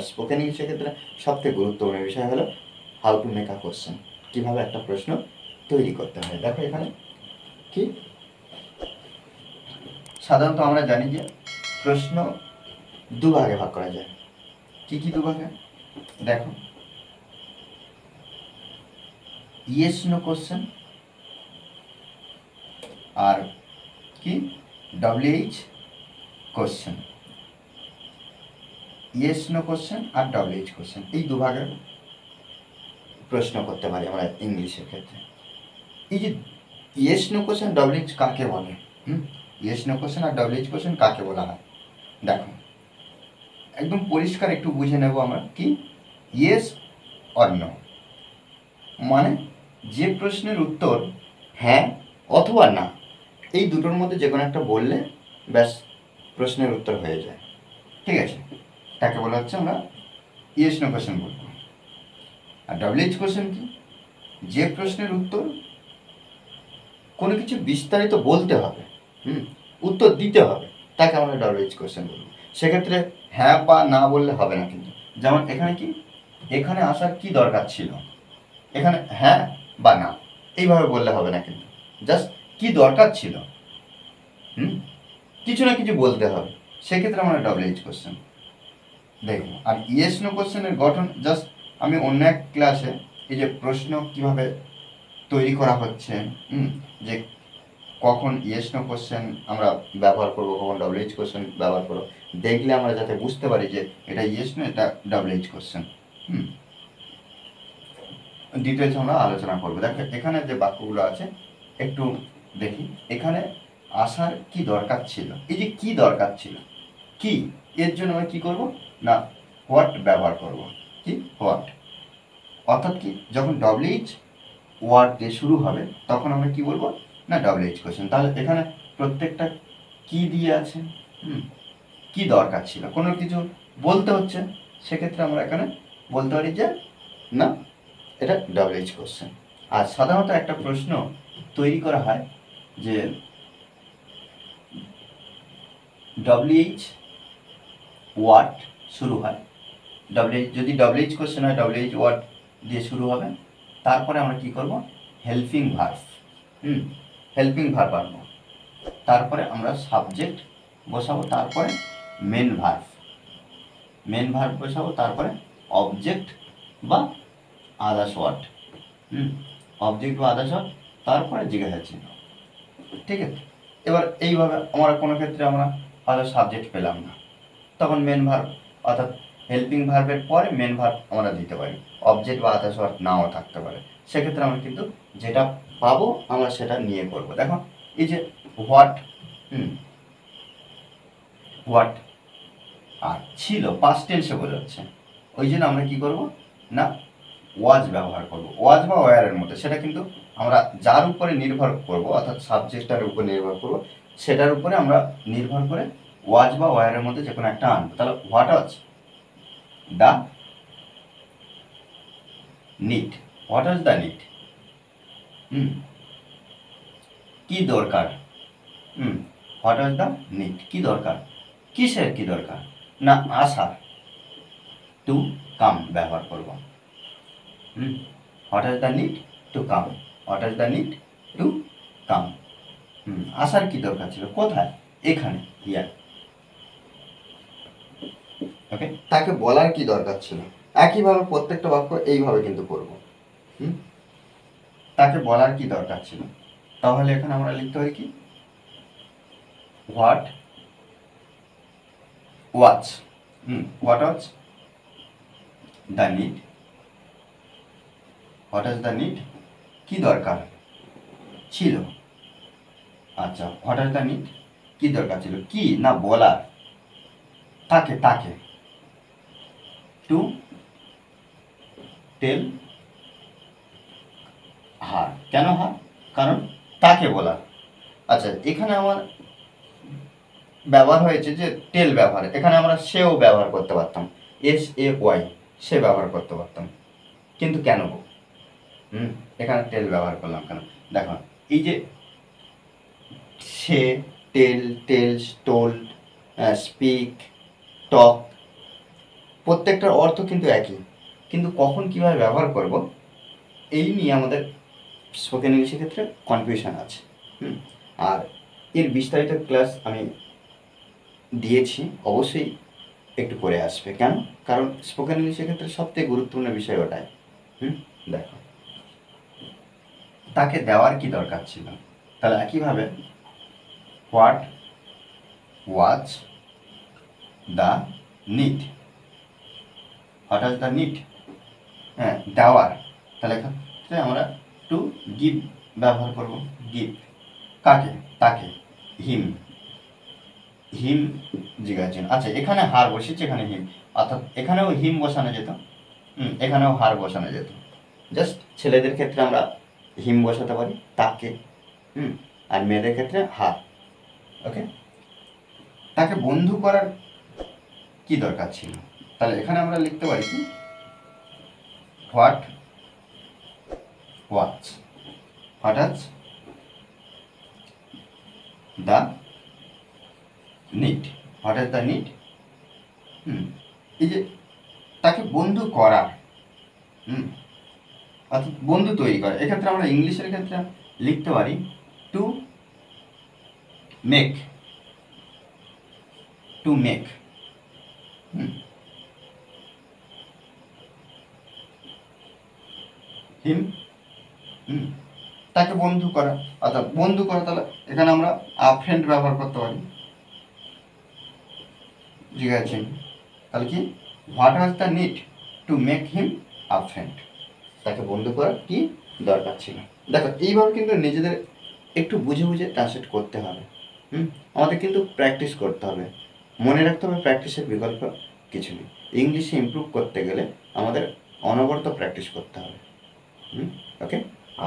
Spoken ইংলিশের ক্ষেত্রে সবথেকে গুরুত্বপূর্ণ বিষয় হলো how to make a question, কীভাবে একটা প্রশ্ন তৈরি করতে হয়। দেখো এখানে কি সাধারণত আমরা জানি যে প্রশ্ন দুভাগে ভাগ করা যায়। কি কি দুভাগে? দেখো, ইয়েস নো কোশ্চেন আর কি WH question. Yes no question আর WH কোশ্চেন, এই দুভাগে প্রশ্ন করতে পারি আমরা ইংলিশের ক্ষেত্রে। এই যে ইয়েস নো কোশ্চেন WH কাকে বলে? ইয়েস নো কোশ্চেন আর WH কোশ্চেন কাকে বলা হয়? দেখো একদম পরিষ্কার একটু বুঝে নেব আমরা। কি ইয়েস অর নো মানে যে প্রশ্নের উত্তর হ্যাঁ অথবা না, এই দুটোর মধ্যে যে কোনো একটা বললে ব্যাস প্রশ্নের উত্তর হয়ে যায়। ঠিক আছে, তাকে বলা হচ্ছে আমরা ইয়েস নো কোশ্চেন বলবো। আর WH কোশ্চেন কি? যে প্রশ্নের উত্তর কোনো কিছু বিস্তারিত বলতে হবে, উত্তর দিতে হবে, তাকে আমরা WH কোশ্চেন বলবো। সেক্ষেত্রে হ্যাঁ বা না বললে হবে না কিন্তু। যেমন এখানে কি, এখানে আসার কি দরকার ছিল, এখানে হ্যাঁ বা না এইভাবে বললে হবে না কিন্তু। জাস্ট কি দরকার ছিল, কিছু না কিছু বলতে হবে, সেক্ষেত্রে আমরা WH কোশ্চেন দেখব। আর ইয়েস নো কোশ্চেনের গঠন জাস্ট আমি অন্য এক ক্লাসে এই যে প্রশ্ন কিভাবে তৈরি করা হচ্ছে, যে কখন ইয়েস নো কোশ্চেন আমরা ব্যবহার করবো, কখন WH কোশ্চেন ব্যবহার করবো, দেখলে আমরা যাতে বুঝতে পারি যে এটা ইয়েস নো, এটা WH কোশ্চেন, ডিটেলস আমরা আলোচনা করবো। দেখো এখানে যে বাক্যগুলো আছে একটু দেখি। এখানে আসার কি দরকার ছিল, এই যে কি দরকার ছিল, কি এর জন্য আমরা কি করব না হোয়াট ব্যবহার করব। কি হোয়াট, অর্থাৎ কি যখন WH ওয়ার্ড দিয়ে শুরু হবে তখন আমরা কি বলবো না WH কোশ্চেন। তাহলে এখানে প্রত্যেকটা কি দিয়ে আছে, কি দরকার ছিল, কোনো কিছু বলতে হচ্ছে, সেক্ষেত্রে আমরা এখানে বলতে পারি যে না এটা WH কোশ্চেন। আর সাধারণত একটা প্রশ্ন তৈরি করা হয় যে WH ওয়ার্ড শুরু হয়, যদি WH কোশ্চেন হয় WH ওয়ার্ড দিয়ে শুরু হবে। তারপরে আমরা কি করব, হেল্পিং ভার্ব, হেল্পিং ভার্ব আনবো, তারপরে আমরা সাবজেক্ট বসাবো, তারপরে মেন ভার্ব বসাবো, তারপরে অবজেক্ট বা আদার্স ওয়ার্ড, অবজেক্ট বা আদার্স ওয়ার্ড, তারপরে জিজ্ঞাসা চিহ্ন। ঠিক আছে, এবার এইভাবে আমরা কোনো ক্ষেত্রে আমরা হয়তো সাবজেক্ট পেলাম না, তখন মেন ভার্ব অর্থাৎ হেল্পিং ভার্বের পরে মেন ভার্ব আমরা দিতে পারি, অবজেক্ট বা আদার্স ওয়ার্ড নাও থাকতে পারে। সেক্ষেত্রে আমরা কিন্তু যেটা পাবো আমরা সেটা নিয়ে করবো। দেখো এই যে হোয়াট, হোয়াট আর ছিল পাস্ট টেন্সে বোঝাচ্ছে, ওই জন্য আমরা কি করব না ওয়াজ ব্যবহার করব, ওয়াজ বা ওয়ারের মধ্যে। সেটা কিন্তু আমরা যার উপরে নির্ভর করব অর্থাৎ সাবজেক্টটার উপর নির্ভর করব, সেটার উপরে আমরা নির্ভর করে ওয়াজ বা ওয়ারের মধ্যে যে কোনো একটা আনবো। তাহলে what was the need, what was the need, কি দরকার, হোয়াট ওয়াজ দ্য নিড, কি দরকার, কিসের কি দরকার না আসার, টু কাম ব্যবহার করব। What is the need to come, what is the need to come, আসার কি দরকার ছিল, কোথায়, এখানে, হিয়ার। ওকে, তাকে বলার কি দরকার ছিল, একইভাবে প্রত্যেকটা বাক্য এইভাবে কিন্তু করব। তাকে বলার কি দরকার ছিল, তাহলে এখানে আমরা লিখতে পারি কি what was, what was the need, what is the need, কি দরকার ছিল। আচ্ছা, হোয়াট ইজ দ্য নিড, কি দরকার ছিল, কি না বলার, তাকে তাকে, টু টেল হার, কেন হার, কারণ তাকে বলার। আচ্ছা, এখানে আমার ব্যবহার হয়েছে যে টেল ব্যবহার, এখানে আমরা সেও ব্যবহার করতে পারতাম, SAY সে ব্যবহার করতে পারতাম, কিন্তু কেন এখানে টেল ব্যবহার করলাম কেন? দেখো এই যে সে, টেল, টেলস, টোল্ড, স্পিক, টক, প্রত্যেকটার অর্থ কিন্তু একই, কিন্তু কখন কীভাবে ব্যবহার করব এই নিয়ে আমাদের স্পোকেন ইংলিশের ক্ষেত্রে কনফিউশন আছে। আর এর বিস্তারিত ক্লাস আমি দিয়েছি, অবশ্যই একটু করে আসবে। কেন? কারণ স্পোকেন ইংলিশের ক্ষেত্রে সবথেকে গুরুত্বপূর্ণ বিষয় ওটাই। দেখো, তাকে দেওয়ার কি দরকার ছিল, তাহলে একইভাবে what was the need, what was the need, হ্যাঁ দেওয়ার, তাহলে এক্ষেত্রে আমরা টু গিভ ব্যবহার করব। গিভ কাকে? তাকে, হিম, হিম জিজ্ঞাসা জন্য। আচ্ছা, এখানে হার বসেছে, এখানে হিম, অর্থাৎ এখানেও হিম বসানো যেত, এখানেও হার বসানো যেত। জাস্ট ছেলেদের ক্ষেত্রে আমরা হিম বসাতে পারি, তাকে, আর মেয়েদের ক্ষেত্রে হার। ওকে, তাকে বন্ধু করার কি দরকার ছিল, তাহলে এখানে আমরা লিখতে পারি কি what was the need, what is the need. এই যে তাকে বন্ধু করার, অর্থাৎ বন্ধু তৈরি করা, এক্ষেত্রে আমরা ইংলিশের ক্ষেত্রে লিখতে পারি টু মেক, টু মেক, হিম, তাকে বন্ধু করা, অর্থাৎ বন্ধু করা, তাহলে এখানে আমরা আ ফ্রেন্ড ব্যবহার করতে পারি, জিজ্ঞাসা। তাহলে কি what was the need to make him a friend, তাকে বন্ধু করার কি দরকার ছিল। দেখো, এইভাবে কিন্তু নিজেদের একটু বুঝে বুঝে ট্রান্সলেট করতে হবে। আমাদের কিন্তু প্র্যাকটিস করতে হবে, মনে রাখতে হবে প্র্যাকটিসের বিকল্প কিছু নেই। ইংলিশে ইমপ্রুভ করতে গেলে আমাদের অনবরত প্র্যাকটিস করতে হবে। ওকে,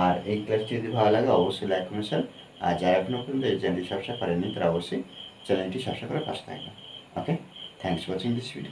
আর এই ক্লাসটি যদি ভালো লাগে অবশ্যই লাইক কমেন্ট শেয়ার, আর যারা এখনও পর্যন্ত এই চ্যানেলটি সাবস্ক্রাইব করেননি তারা অবশ্যই চ্যানেলটি সাবস্ক্রাইব করে পাশে থাকবেন। Okay, thanks for watching this video.